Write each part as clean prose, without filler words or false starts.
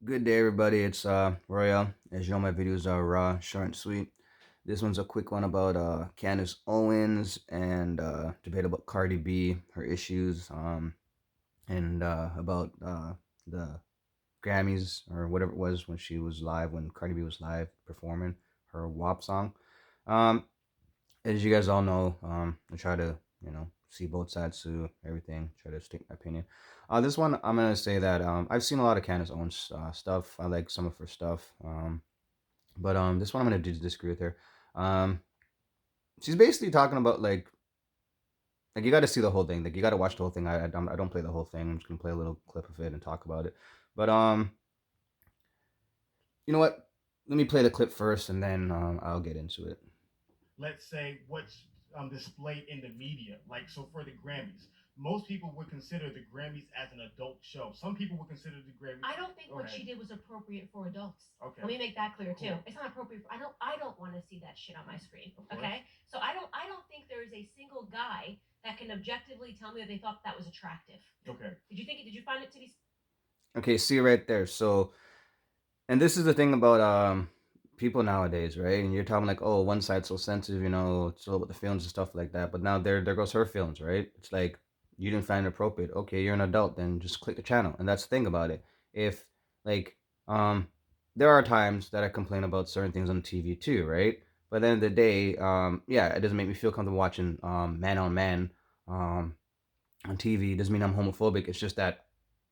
Good day, everybody. It's Royal. As you know, my videos are raw, short, and sweet. This one's a quick one about Candice Owens and debate about Cardi B, her issues, and about the Grammys or whatever it was when she was live, when Cardi B was live performing her WAP song. Um, as you guys all know, I try to see both sides to everything. Try to state my opinion. This one I'm gonna say that I've seen a lot of Candace Owens stuff. I like some of her stuff. But this one I'm gonna disagree with her. Um, she's basically talking about like you got to see the whole thing. Like you got to watch the whole thing. I don't play the whole thing. I'm just gonna play a little clip of it and talk about it. But you know what? Let me play the clip first, and then I'll get into it. Let's say what's displayed in the media. Like so for the Grammys, most people would consider the Grammys as an adult show. Some people would consider the Grammys. I don't think what she did was appropriate for adults. Okay. Let me make that clear too. Cool. It's not appropriate. I don't want to see that shit on my screen. Okay. So I don't think there is a single guy that can objectively tell me that they thought that was attractive. Okay. Did you find it to be? Okay, see right there. So, and this is the thing about people nowadays, right? And you're talking like, oh, one side's so sensitive, it's all about the feelings and stuff like that. But now there goes her feelings, right? It's like you didn't find it appropriate. Okay, you're an adult, then just click the channel. And that's the thing about it. If like um there are times that I complain about certain things on TV too, right? But at the end of the day, yeah, it doesn't make me feel comfortable watching man on man um on TV. It doesn't mean I'm homophobic. It's just that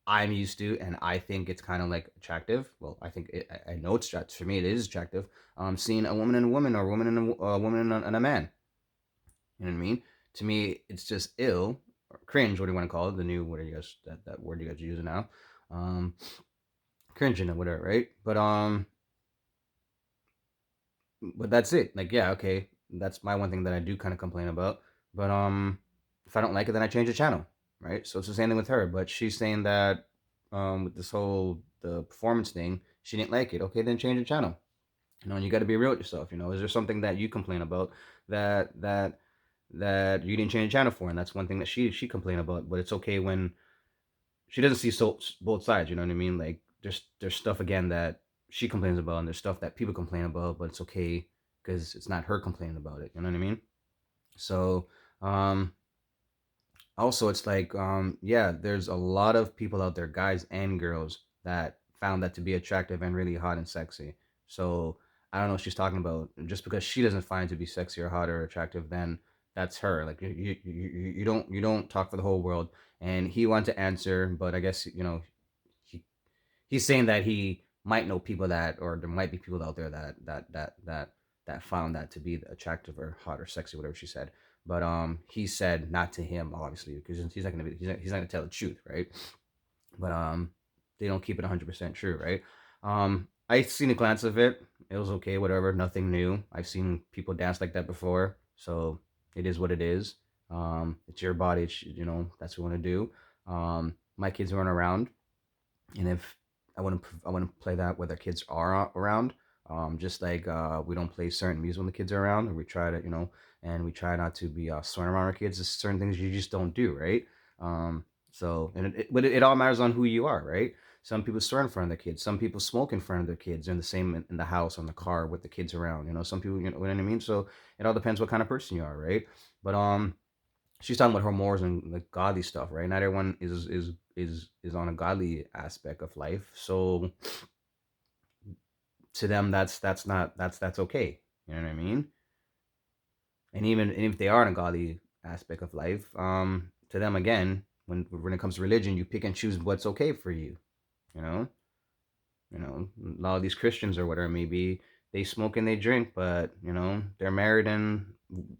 I'm used to, and I think it's kind of like attractive. Well, I think I know it's attractive. For me, it is attractive. Seeing a woman and a woman, or a woman and a woman and a man. You know what I mean? To me, it's just ill or cringe. What do you want to call it? The new what are you guys that word you guys are using now? Um, Cringing or whatever, right? But that's it. Like, yeah, okay, that's my one thing that I do kind of complain about. But if I don't like it, then I change the channel, right? So it's the same thing with her. But she's saying that with this whole the performance thing, she didn't like it. Okay, then change the channel. And you got to be real with yourself. Is there something that you complain about that that that you didn't change the channel for? And that's one thing that she complained about. But it's okay when she doesn't see both sides. You know what I mean? Like there's stuff again that she complains about, and there's stuff that people complain about, but it's okay because it's not her complaining about it. You know what I mean? So um, also it's like yeah, there's a lot of people out there, guys and girls, that found that to be attractive and really hot and sexy. So I don't know what she's talking about. Just because she doesn't find it to be sexy or hot or attractive, then that's her. Like you don't talk for the whole world. And he wanted to answer, but I guess he he's saying that he might know people that, or there might be people out there that found that to be attractive or hot or sexy, whatever she said. But he said not to him, obviously, because he's not gonna tell the truth, right? But they don't keep it 100% true, right? I seen a glance of it. It was okay, whatever, nothing new. I've seen people dance like that before, so it is what it is. It's your body. That's what we want to do. My kids weren't around, and if I want to play that where the kids are around. Just like we don't play certain music when the kids are around, or we try to, and we try not to be swearing around our kids. There's certain things you just don't do, right? So, and but it all matters on who you are, right? Some people swear in front of their kids. Some people smoke in front of their kids. They're in the same in the house, or in the car with the kids around. Some people, you know what I mean. So it all depends what kind of person you are, right? But she's talking about her morals and like godly stuff, right? Not everyone is on a godly aspect of life. So to them, that's not that's okay. You know what I mean? And even if they are on a godly aspect of life, to them again, when it comes to religion, you pick and choose what's okay for you. You know, a lot of these Christians or whatever it may be, they smoke and they drink, but they're married and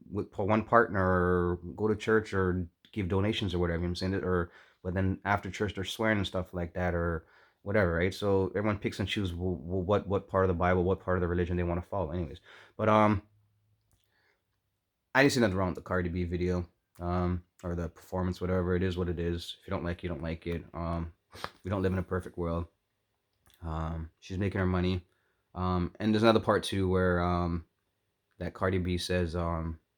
with one partner, or go to church or give donations or whatever. I'm saying it, or but then after church they're swearing and stuff like that or whatever, right? So everyone picks and chooses what part of the Bible, what part of the religion they want to follow, anyways. But I didn't see nothing wrong with the Cardi B video, or the performance, whatever. It is what it is. If you don't like it, you don't like it. We don't live in a perfect world. She's making her money. And there's another part too where that Cardi B says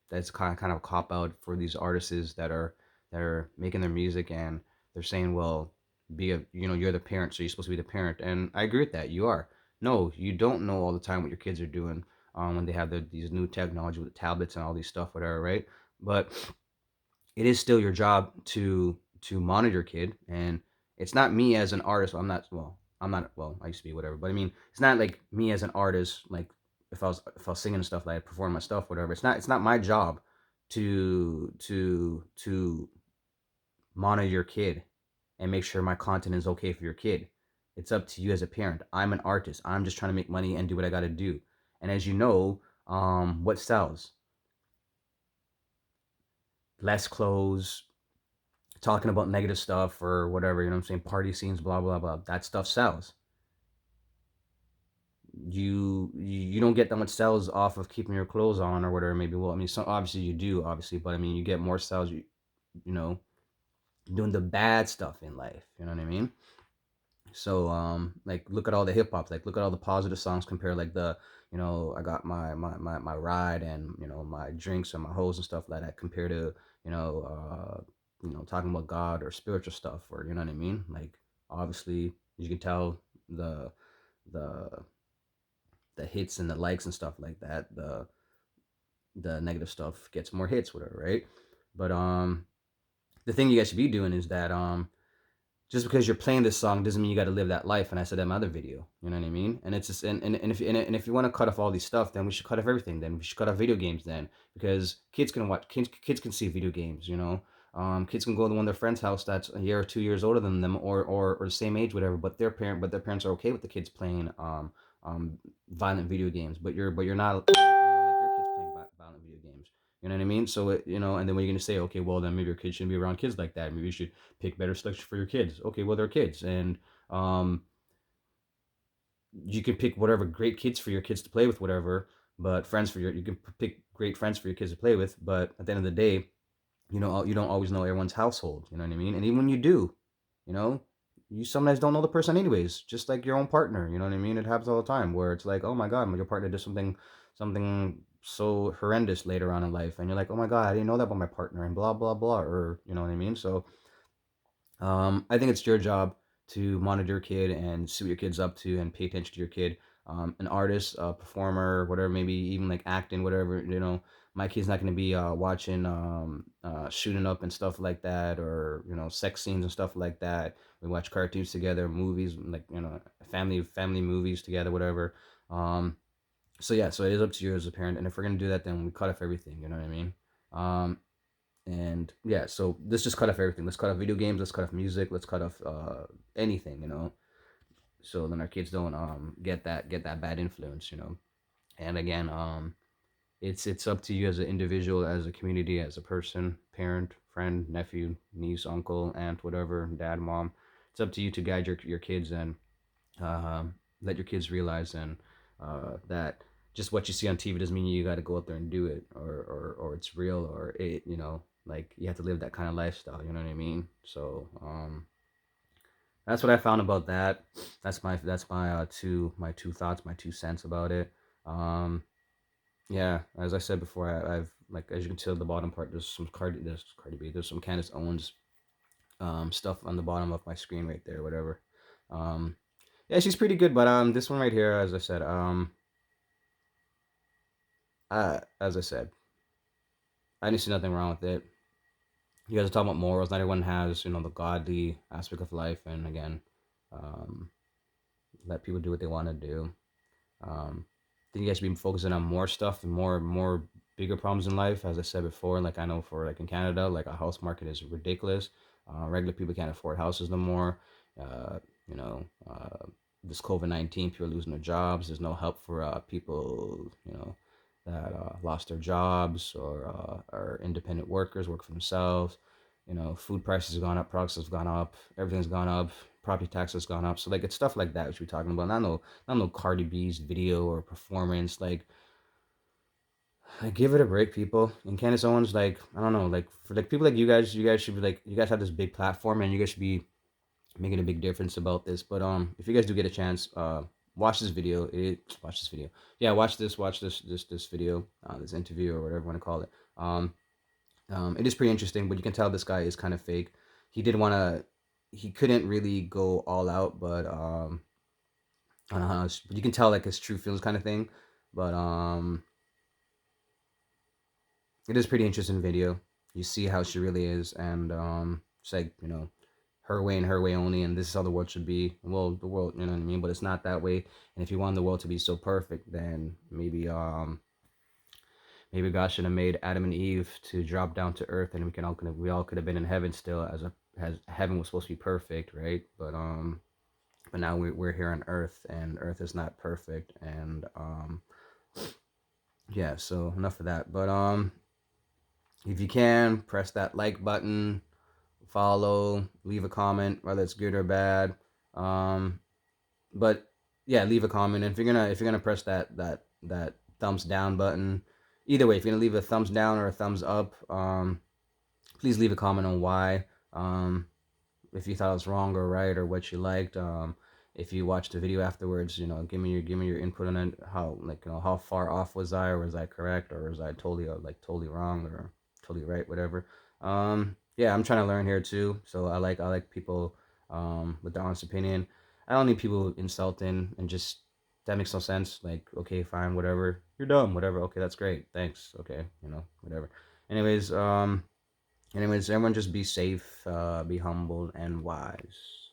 that's kind of a cop out for these artists that are making their music, and they're saying, well, be a, you're the parent, so you're supposed to be the parent. And I agree with that. You are. No, you don't know all the time what your kids are doing when they have these new technology with the tablets and all these stuff, whatever, right? But it is still your job to monitor your kid. And it's not me as an artist. I'm not, I used to be, whatever, but I mean, it's not like me as an artist, like if I was singing and stuff, like performing my stuff, whatever. It's not my job to monitor your kid and make sure my content is okay for your kid. It's up to you as a parent. I'm an artist. I'm just trying to make money and do what I got to do. And as you know, what sells? Less clothes, talking about negative stuff or whatever, you know what I'm saying? Party scenes, blah, blah, blah. That stuff sells. You don't get that much sales off of keeping your clothes on or whatever, maybe. Well, I mean, obviously you do, obviously, but I mean, you get more sales, you know, doing the bad stuff in life. You know what I mean? So like look at all the hip hop, like look at all the positive songs compare like the, I got my ride and my drinks and my hoes and stuff like that compared to, you know, talking about God or spiritual stuff, or you know what I mean? Like obviously you can tell the the the hits and the likes and stuff like that, the negative stuff gets more hits, whatever, right? But the thing you guys should be doing is that just because you're playing this song doesn't mean you got to live that life. And I said that in my other video, you know what I mean? And it's just, and if you want to cut off all these stuff, then we should cut off everything. Then we should cut off video games then, because kids can see video games, kids can go to one of their friend's house that's a year or 2 years older than them, or the same age, whatever. But their parents are okay with the kids playing violent video games. But you're not. You don't like your kids playing violent video games. You know what I mean? So and then when you're gonna say, okay, well then maybe your kids shouldn't be around kids like that. Maybe you should pick better selection for your kids. Okay, well they're kids, and um, you can pick whatever great kids for your kids to play with, whatever. But you can pick great friends for your kids to play with. But at the end of the day, you don't always know everyone's household. You know what I mean? And even when you do, you know, you sometimes don't know the person anyways. Just like your own partner. You know what I mean? It happens all the time where it's like, oh my god, your partner did something so horrendous later on in life, and you're like, oh my god, I didn't know that about my partner, and blah blah blah, or you know what I mean? So I think it's your job to monitor your kid and see what your kid's up to and pay attention to your kid. An artist, a performer, whatever, maybe even like acting, whatever, my kid's not going to be watching shooting up and stuff like that, or, sex scenes and stuff like that. We watch cartoons together, movies, like, family movies together, whatever. So yeah, so it is up to you as a parent. And if we're going to do that, then we cut off everything, you know what I mean? Um, and yeah, so let's just cut off everything. Let's cut off video games. Let's cut off music. Let's cut off anything, so then our kids don't get that bad influence. And again, it's up to you as an individual, as a community, as a person, parent, friend, nephew, niece, uncle, aunt, whatever, dad, mom. It's up to you to guide your kids, and let your kids realize and that just what you see on TV doesn't mean you got to go out there and do it, or it's real, or like you have to live that kind of lifestyle. You know what I mean? So that's what I found about that. That's my two thoughts, my 2 cents about it. Um, yeah, as I said before, I've, like, as you can tell, the bottom part, there's Cardi B, there's some Candice Owens stuff on the bottom of my screen right there, whatever. Um, yeah, she's pretty good, but this one right here, as I said, I didn't see nothing wrong with it. You guys are talking about morals. Not everyone has, the godly aspect of life, and again, um, let people do what they want to do. Then you guys should be focusing on more stuff and more bigger problems in life. As I said before, like I know for like in Canada, like a house market is ridiculous. Regular people can't afford houses no more. Uh, you know, this COVID-19, people are losing their jobs. There's no help for people, that lost their jobs, or are independent workers, work for themselves. Food prices have gone up, products have gone up, everything's gone up, property tax has gone up. So like it's stuff like that we should be talking about. Not no Cardi B's video or performance. Like give it a break, people. And Candace Owens, like I don't know, like for like people like you guys should be like, you guys have this big platform and you guys should be making a big difference about this. But if you guys do get a chance, watch this video. Watch this video. Yeah, watch this video, this interview or whatever you want to call it. It is pretty interesting, but you can tell this guy is kind of fake. He did want to. he couldn't really go all out, but I don't know how you can tell like his true feelings kind of thing. But it is pretty interesting video. You see how she really is, and it's like, her way and her way only, and this is how the world should be. Well, the world, you know what I mean, but it's not that way. And if you want the world to be so perfect, then maybe God should have made Adam and Eve to drop down to earth, and we all could have been in heaven still, as heaven was supposed to be perfect, right? But now we're here on earth, and earth is not perfect, and yeah. So enough of that. But if you can, press that like button, follow, leave a comment, whether it's good or bad. Um, but yeah, leave a comment. And if you're gonna press that thumbs down button, either way, if you're gonna leave a thumbs down or a thumbs up, please leave a comment on why. If you thought it was wrong or right or what you liked. If you watched the video afterwards, give me your input on it. How, like, how far off was I, or was I correct, or was I totally wrong or totally right, whatever. Yeah, I'm trying to learn here too. So I like people with their honest opinion. I don't need people insulting and just that makes no sense. Like, okay, fine, whatever. You're dumb, whatever. Okay, that's great. Thanks. Okay, whatever. Anyways, everyone just be safe, be humble and wise.